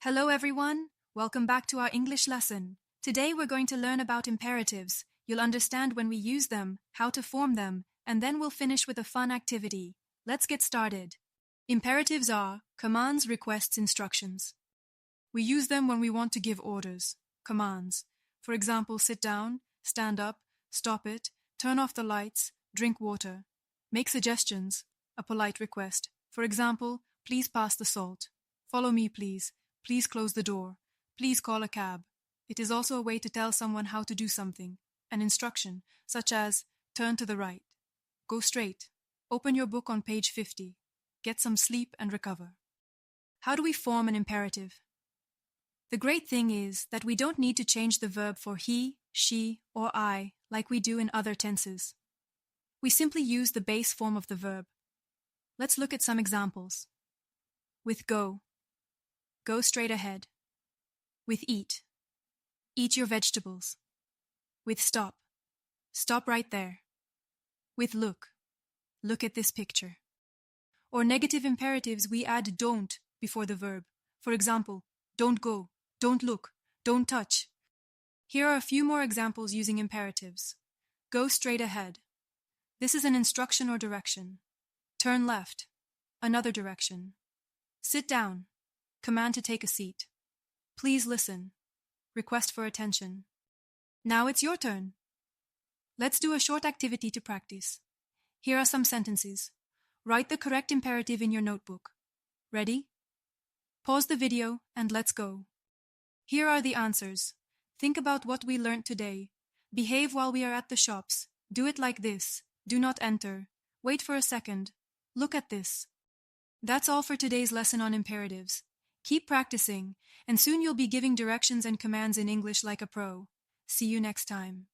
Hello everyone, welcome back to our English lesson. Today we're going to learn about imperatives. You'll understand when we use them, how to form them, and then we'll finish with a fun activity. Let's get started. Imperatives are commands, requests, instructions. We use them when we want to give orders, commands. For example, sit down, stand up, stop it, turn off the lights, drink water. Make suggestions, a polite request. For example, please pass the salt. Follow me, please. Please close the door. Please call a cab. It is also a way to tell someone how to do something, an instruction, such as turn to the right, go straight, open your book on page 50, get some sleep and recover. How do we form an imperative? The great thing is that we don't need to change the verb for he, she, or I like we do in other tenses. We simply use the base form of the verb. Let's look at some examples. With go straight ahead. With eat your vegetables. With stop right there. With look at this picture. Or negative imperatives, we add don't before the verb. For example, don't go, don't look, don't touch. Here are a few more examples using imperatives. Go straight ahead. This is an instruction or direction. Turn left, another direction. Sit down, command to take a seat. Please listen, request for attention. Now it's your turn. Let's do a short activity to practice. Here are some sentences. Write the correct imperative in your notebook. Ready? Pause the video and let's go. Here are the answers. Think about what we learned today. Behave while we are at the shops. Do it like this. Do not enter. Wait for a second. Look at this. That's all for today's lesson on imperatives. Keep practicing, and soon you'll be giving directions and commands in English like a pro. See you next time.